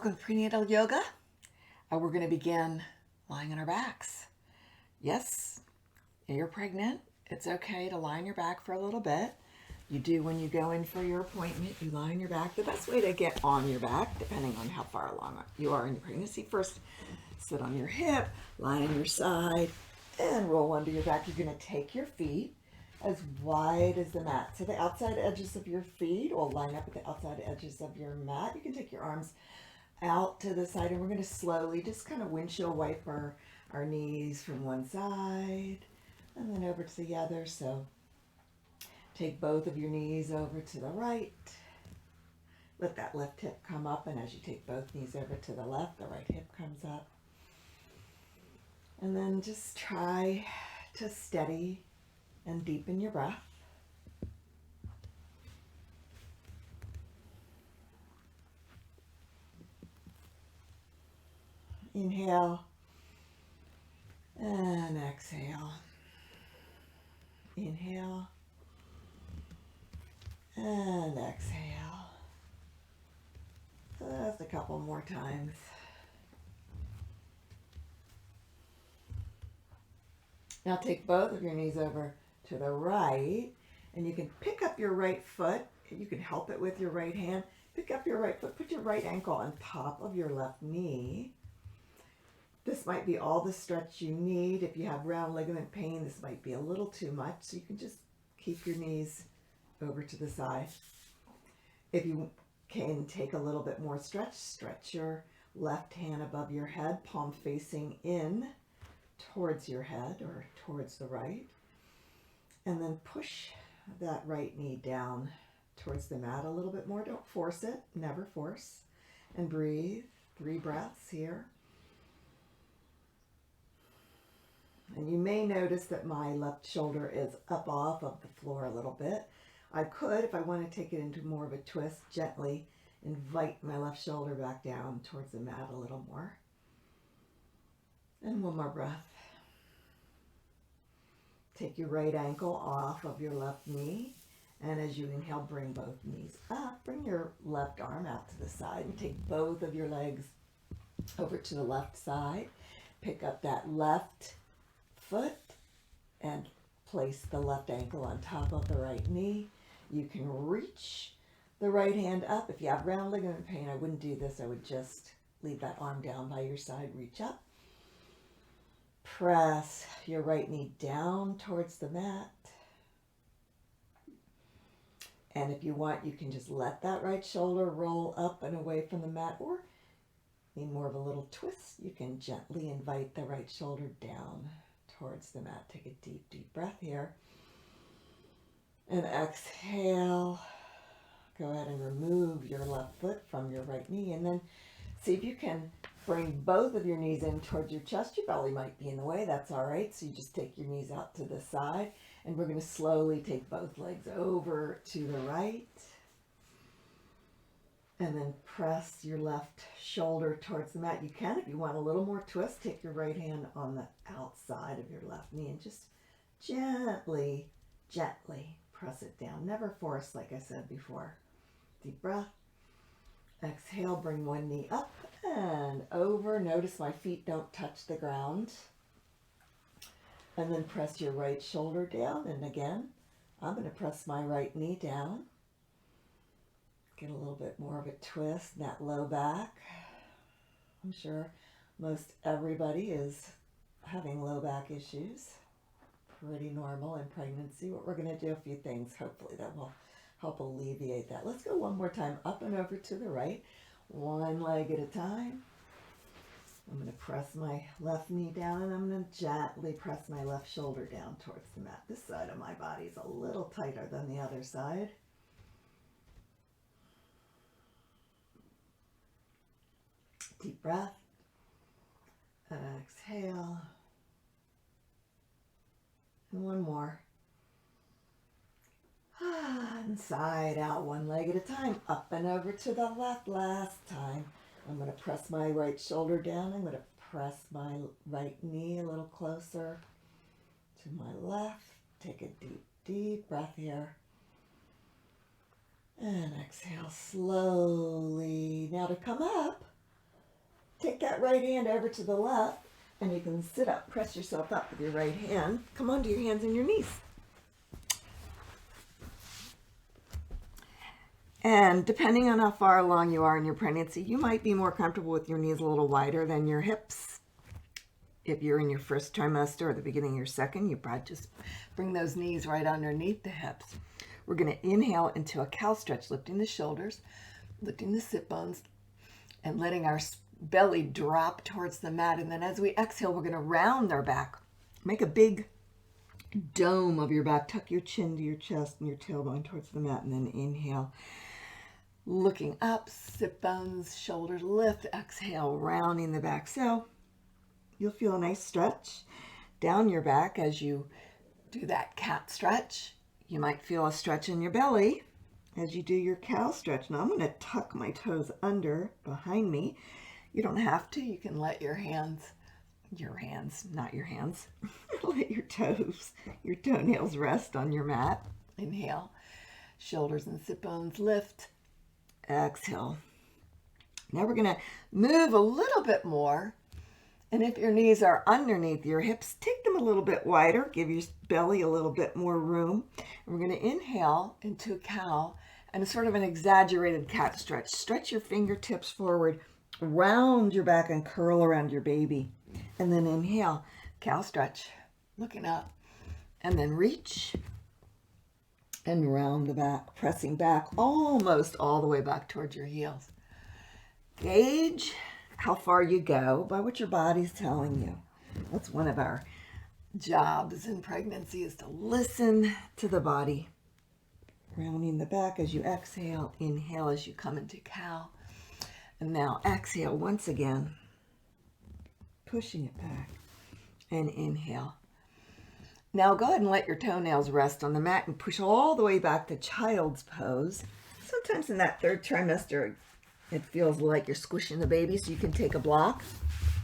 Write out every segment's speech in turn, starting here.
Welcome to Prenatal Yoga. We're going to begin lying on our backs. Yes, you're pregnant. It's okay to lie on your back for a little bit. You do when you go in for your appointment. You lie on your back. The best way to get on your back, depending on how far along you are in your pregnancy, first sit on your hip, lie on your side, and roll under your back. You're going to take your feet as wide as the mat. So the outside edges of your feet will line up with the outside edges of your mat. You can take your arms out to the side, and we're going to slowly just kind of windshield wipe our knees from one side and then over to the other. So take both of your knees over to the right. Let that left hip come up, and as you take both knees over to the left, the right hip comes up. And then just try to steady and deepen your breath. Inhale and exhale. Inhale and exhale. So that's a couple more times. Now take both of your knees over to the right, and you can pick up your right foot. You can help it with your right hand. Pick up your right foot, put your right ankle on top of your left knee. This might be all the stretch you need. If you have round ligament pain, this might be a little too much, so you can just keep your knees over to the side. If you can take a little bit more stretch your left hand above your head, palm facing in towards your head or towards the right. And then push that right knee down towards the mat a little bit more. Don't force it, never force. And breathe, 3 breaths here. And you may notice that my left shoulder is up off of the floor a little bit. I could, if I want to take it into more of a twist, gently invite my left shoulder back down towards the mat a little more. And one more breath. Take your right ankle off of your left knee. And as you inhale, bring both knees up. Bring your left arm out to the side and take both of your legs over to the left side. Pick up that left foot and place the left ankle on top of the right knee. You can reach the right hand up. If you have round ligament pain, I wouldn't do this. I would just leave that arm down by your side, reach up. Press your right knee down towards the mat. And if you want, you can just let that right shoulder roll up and away from the mat, or need more of a little twist, you can gently invite the right shoulder down towards the mat. Take a deep, deep breath here. And exhale. Go ahead and remove your left foot from your right knee, and then see if you can bring both of your knees in towards your chest. Your belly might be in the way, that's all right. So you just take your knees out to the side, and we're going to slowly take both legs over to the right. And then press your left shoulder towards the mat. You can, if you want a little more twist, take your right hand on the outside of your left knee and just gently, gently press it down. Never force, like I said before. Deep breath. Exhale, bring one knee up and over. Notice my feet don't touch the ground. And then press your right shoulder down. And again, I'm going to press my right knee down. Get a little bit more of a twist, that low back. I'm sure most everybody is having low back issues. Pretty normal in pregnancy. What we're going to do, a few things, hopefully, that will help alleviate that. Let's go one more time, up and over to the right, one leg at a time. I'm going to press my left knee down, and I'm going to gently press my left shoulder down towards the mat. This side of my body is a little tighter than the other side. Deep breath. Exhale. And one more. Inside out, one leg at a time. Up and over to the left. Last time. I'm going to press my right shoulder down. I'm going to press my right knee a little closer to my left. Take a deep, deep breath here. And exhale slowly. Now to come up, Take that right hand over to the left, and you can sit up. Press yourself up with your right hand. Come onto your hands and your knees. And depending on how far along you are in your pregnancy, you might be more comfortable with your knees a little wider than your hips. If you're in your first trimester or the beginning of your second, you probably just bring those knees right underneath the hips. We're going to inhale into a cow stretch, lifting the shoulders, lifting the sit bones, and letting our belly drop towards the mat. And then as we exhale, we're going to round our back. Make a big dome of your back. Tuck your chin to your chest and your tailbone towards the mat, and then inhale. Looking up, sit bones, shoulders lift, exhale, rounding the back. So you'll feel a nice stretch down your back as you do that cat stretch. You might feel a stretch in your belly as you do your cow stretch. Now I'm going to tuck my toes under behind me. You don't have to. You can let your hands, not your hands, let your toes, your toenails rest on your mat. Inhale, shoulders and sit bones lift. Exhale. Now we're going to move a little bit more. And if your knees are underneath your hips, take them a little bit wider. Give your belly a little bit more room. And we're going to inhale into a cow and sort of an exaggerated cat stretch. Stretch your fingertips forward, round your back and curl around your baby. And then inhale, cow stretch, looking up. And then reach and round the back, pressing back almost all the way back towards your heels. Gauge how far you go by what your body's telling you. That's one of our jobs in pregnancy, is to listen to the body. Rounding the back as you exhale, inhale as you come into cow. And now exhale once again, pushing it back, and inhale. Now go ahead and let your toenails rest on the mat and push all the way back to child's pose. Sometimes in that third trimester, it feels like you're squishing the baby, so you can take a block,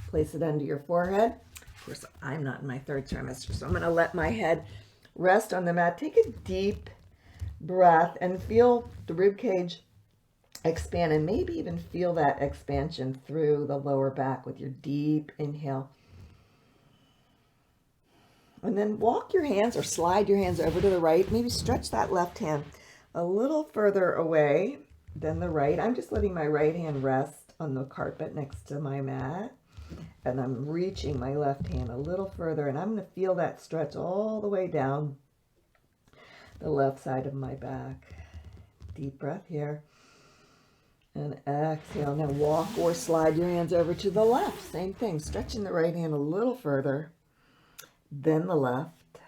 place it under your forehead. Of course, I'm not in my third trimester, so I'm going to let my head rest on the mat. Take a deep breath and feel the rib cage expand, and maybe even feel that expansion through the lower back with your deep inhale. And then walk your hands or slide your hands over to the right. Maybe stretch that left hand a little further away than the right. I'm just letting my right hand rest on the carpet next to my mat. And I'm reaching my left hand a little further. And I'm going to feel that stretch all the way down the left side of my back. Deep breath here. And exhale. Now walk or slide your hands over to the left. Same thing. Stretching the right hand a little further. Then the left,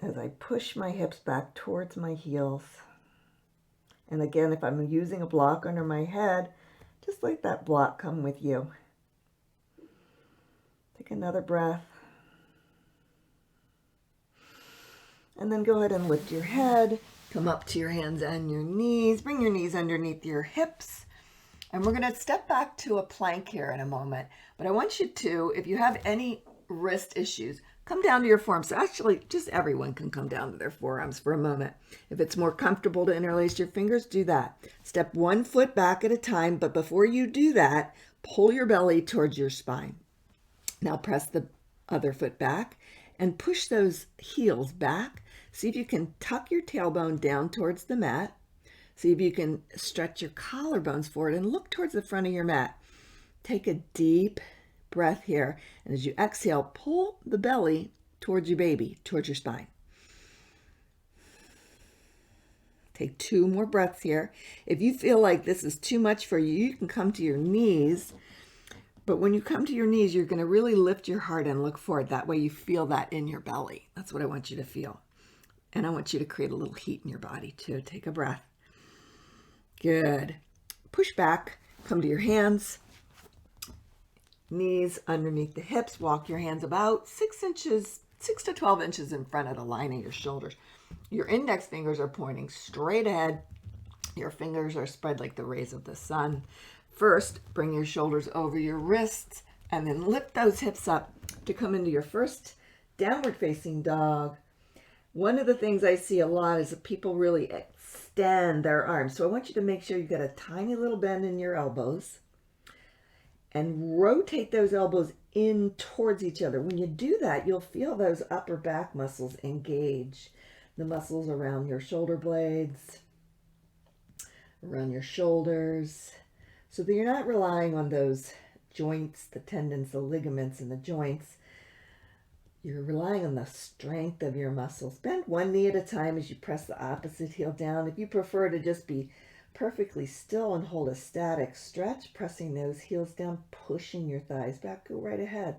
as I push my hips back towards my heels. And again, if I'm using a block under my head, just let that block come with you. Take another breath. And then go ahead and lift your head, come up to your hands and your knees, bring your knees underneath your hips. And we're going to step back to a plank here in a moment. But I want you to, if you have any wrist issues, come down to your forearms. So actually, just everyone can come down to their forearms for a moment. If it's more comfortable to interlace your fingers, do that. Step 1 foot back at a time. But before you do that, pull your belly towards your spine. Now press the other foot back and push those heels back. See if you can tuck your tailbone down towards the mat. See if you can stretch your collarbones forward and look towards the front of your mat. Take a deep breath here. And as you exhale, pull the belly towards your baby, towards your spine. Take 2 more breaths here. If you feel like this is too much for you, you can come to your knees. But when you come to your knees, you're going to really lift your heart and look forward. That way you feel that in your belly. That's what I want you to feel. And I want you to create a little heat in your body too. Take a breath. Good. Push back, come to your hands, knees underneath the hips. Walk your hands about 6 to 12 inches in front of the line of your shoulders. Your index fingers are pointing straight ahead. Your fingers are spread like the rays of the sun. First, bring your shoulders over your wrists and then lift those hips up to come into your first downward facing dog. One of the things I see a lot is that people really extend their arms. So I want you to make sure you've got a tiny little bend in your elbows and rotate those elbows in towards each other. When you do that, you'll feel those upper back muscles engage. The muscles around your shoulder blades, around your shoulders, so that you're not relying on those joints, the tendons, the ligaments in the joints. You're relying on the strength of your muscles. Bend one knee at a time as you press the opposite heel down. If you prefer to just be perfectly still and hold a static stretch, pressing those heels down, pushing your thighs back, go right ahead.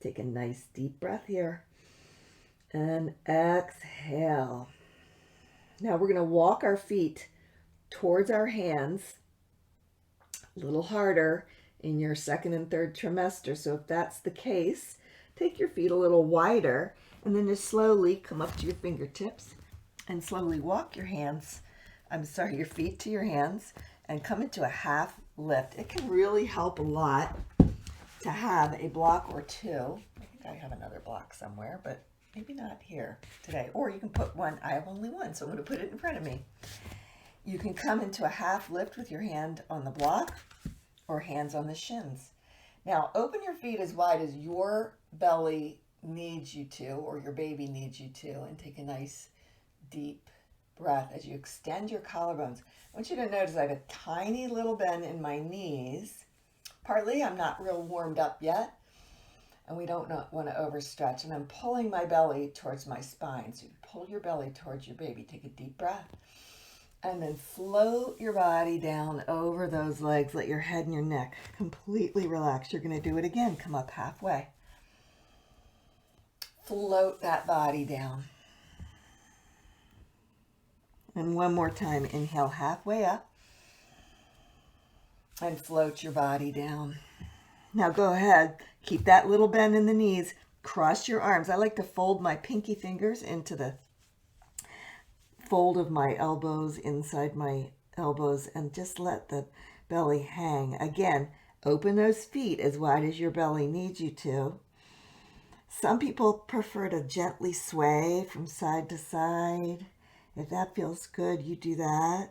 Take a nice deep breath here. And exhale. Now we're going to walk our feet towards our hands a little harder in your second and third trimester. So if that's the case, take your feet a little wider and then just slowly come up to your fingertips and slowly walk your your feet to your hands and come into a half lift. It can really help a lot to have a block or two. I think I have another block somewhere, but maybe not here today. Or you can put one. I have only one, so I'm going to put it in front of me. You can come into a half lift with your hand on the block or hands on the shins. Now, open your feet as wide as your belly needs you to, or your baby needs you to, and take a nice deep breath as you extend your collarbones. I want you to notice I have a tiny little bend in my knees. Partly, I'm not real warmed up yet, and we don't want to overstretch. And I'm pulling my belly towards my spine. So you pull your belly towards your baby. Take a deep breath. And then float your body down over those legs. Let your head and your neck completely relax. You're going to do it again. Come up halfway. Float that body down. And one more time. Inhale halfway up. And float your body down. Now go ahead. Keep that little bend in the knees. Cross your arms. I like to fold my pinky fingers into the fold of my elbows, inside my elbows, and just let the belly hang. Again, open those feet as wide as your belly needs you to. Some people prefer to gently sway from side to side. If that feels good, you do that.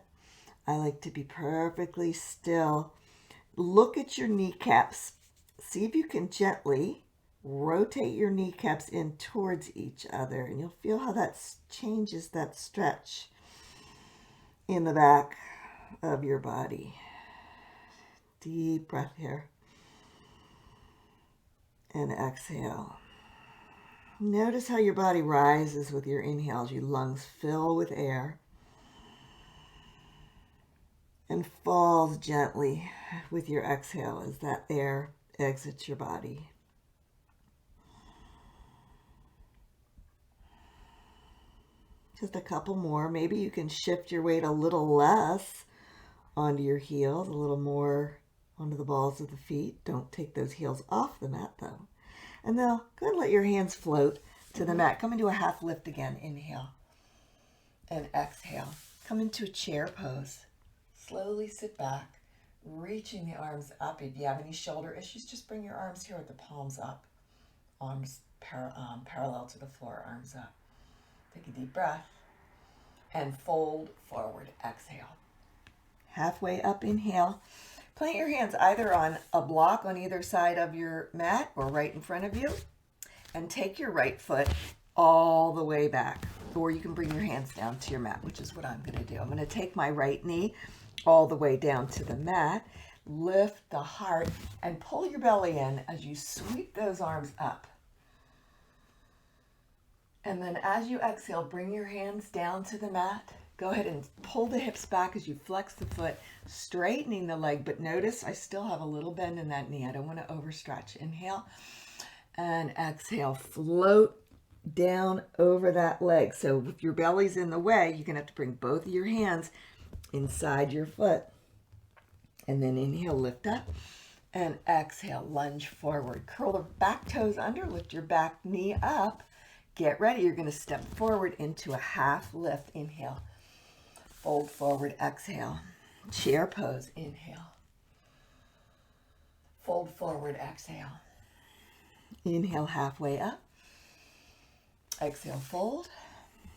I like to be perfectly still. Look at your kneecaps. See if you can gently rotate your kneecaps in towards each other, and you'll feel how that changes that stretch in the back of your body. Deep breath here. And exhale. Notice how your body rises with your inhales. Your lungs fill with air and falls gently with your exhale as that air exits your body. Just a couple more. Maybe you can shift your weight a little less onto your heels, a little more onto the balls of the feet. Don't take those heels off the mat though. And now go ahead and let your hands float to the mat. Come into a half lift again. Inhale and exhale. Come into a chair pose. Slowly sit back, reaching the arms up. If you have any shoulder issues, just bring your arms here with the palms up. Arms parallel to the floor, arms up. Take a deep breath and fold forward. Exhale. Halfway up, inhale. Plant your hands either on a block on either side of your mat or right in front of you, and take your right foot all the way back. Or you can bring your hands down to your mat, which is what I'm going to do. I'm going to take my right knee all the way down to the mat. Lift the heart and pull your belly in as you sweep those arms up. And then as you exhale, bring your hands down to the mat. Go ahead and pull the hips back as you flex the foot, straightening the leg. But notice I still have a little bend in that knee. I don't want to overstretch. Inhale and exhale. Float down over that leg. So if your belly's in the way, you're going to have to bring both of your hands inside your foot. And then inhale, lift up. And exhale, lunge forward. Curl the back toes under, lift your back knee up. Get ready. You're going to step forward into a half lift. Inhale. Fold forward. Exhale. Chair pose. Inhale. Fold forward. Exhale. Inhale halfway up. Exhale, fold.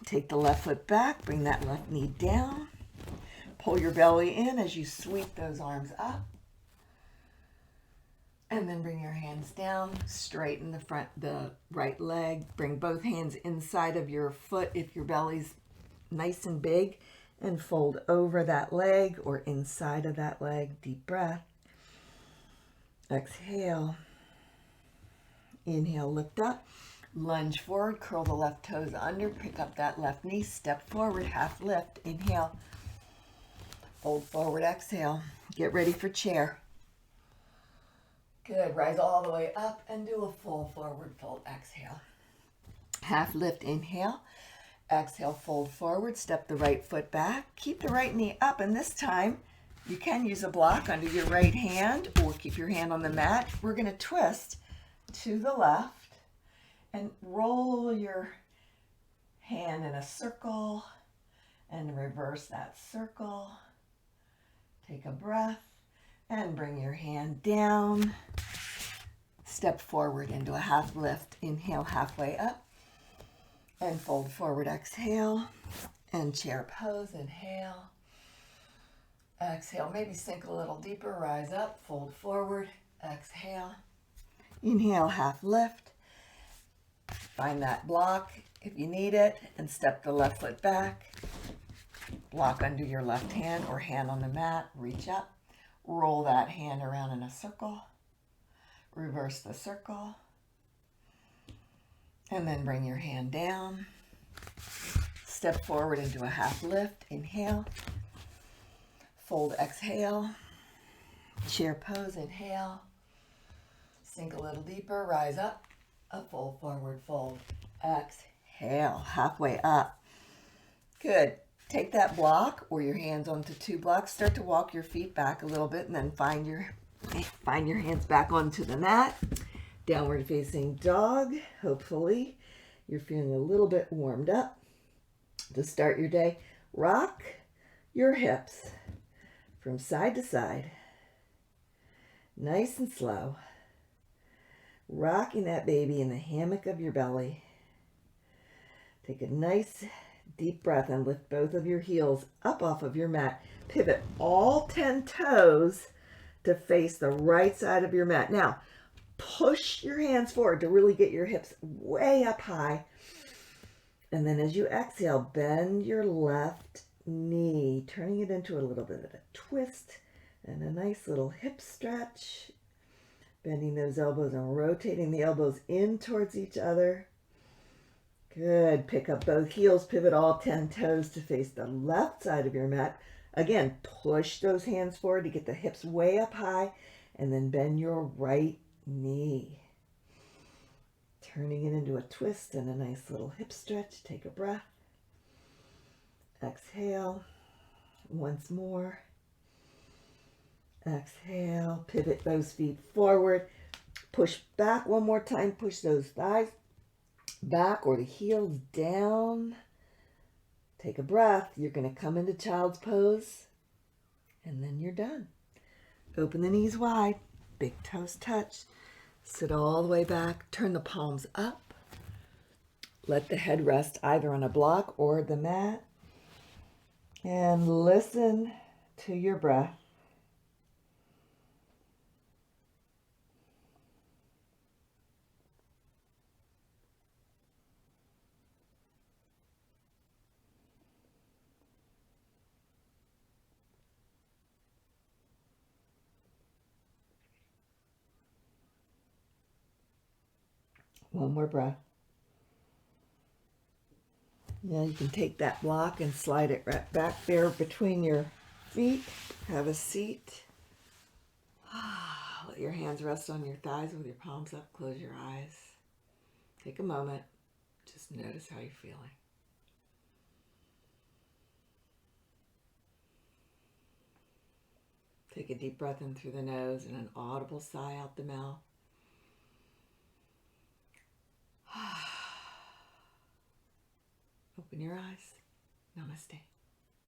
Take the left foot back, bring that left knee down. Pull your belly in as you sweep those arms up. And then bring your hands down, straighten the right leg. Bring both hands inside of your foot if your belly's nice and big, and fold over that leg or inside of that leg. Deep breath. Exhale. Inhale, lift up. Lunge forward, curl the left toes under, pick up that left knee, step forward, half lift. Inhale. Fold forward, exhale. Get ready for chair. Good. Rise all the way up and do a full forward fold. Exhale. Half lift. Inhale. Exhale. Fold forward. Step the right foot back. Keep the right knee up. And this time, you can use a block under your right hand or keep your hand on the mat. We're going to twist to the left and roll your hand in a circle and reverse that circle. Take a breath. And bring your hand down. Step forward into a half lift. Inhale, halfway up. And fold forward, exhale. And chair pose, inhale. Exhale, maybe sink a little deeper, rise up, fold forward, exhale. Inhale, half lift. Find that block if you need it, and step the left foot back. Block under your left hand or hand on the mat, reach up. Roll that hand around in a circle. Reverse the circle. And then bring your hand down. Step forward into a half lift. Inhale. Fold, exhale. Chair pose, inhale. Sink a little deeper, rise up. A full forward fold. Exhale, halfway up. Good. Take that block or your hands onto two blocks. Start to walk your feet back a little bit and then find your hands back onto the mat. Downward facing dog. Hopefully you're feeling a little bit warmed up. To start your day, rock your hips from side to side. Nice and slow. Rocking that baby in the hammock of your belly. Take a nice deep breath and lift both of your heels up off of your mat. Pivot all 10 toes to face the right side of your mat. Now, push your hands forward to really get your hips way up high. And then as you exhale, bend your left knee, turning it into a little bit of a twist and a nice little hip stretch. Bending those elbows and rotating the elbows in towards each other. Good. Pick up both heels, pivot all 10 toes to face the left side of your mat. Again, push those hands forward to get the hips way up high, and then bend your right knee. Turning it into a twist and a nice little hip stretch. Take a breath. Exhale. Once more. Exhale. Pivot those feet forward. Push back one more time. Push those thighs back or the heels down. Take a breath. You're going to come into child's pose and then you're done. Open the knees wide, big toes touch. Sit all the way back. Turn the palms up. Let the head rest either on a block or the mat. And listen to your breath. One more breath. Now you can take that block and slide it right back there between your feet. Have a seat. Let your hands rest on your thighs with your palms up. Close your eyes. Take a moment. Just notice how you're feeling. Take a deep breath in through the nose and an audible sigh out the mouth. Open your eyes. Namaste.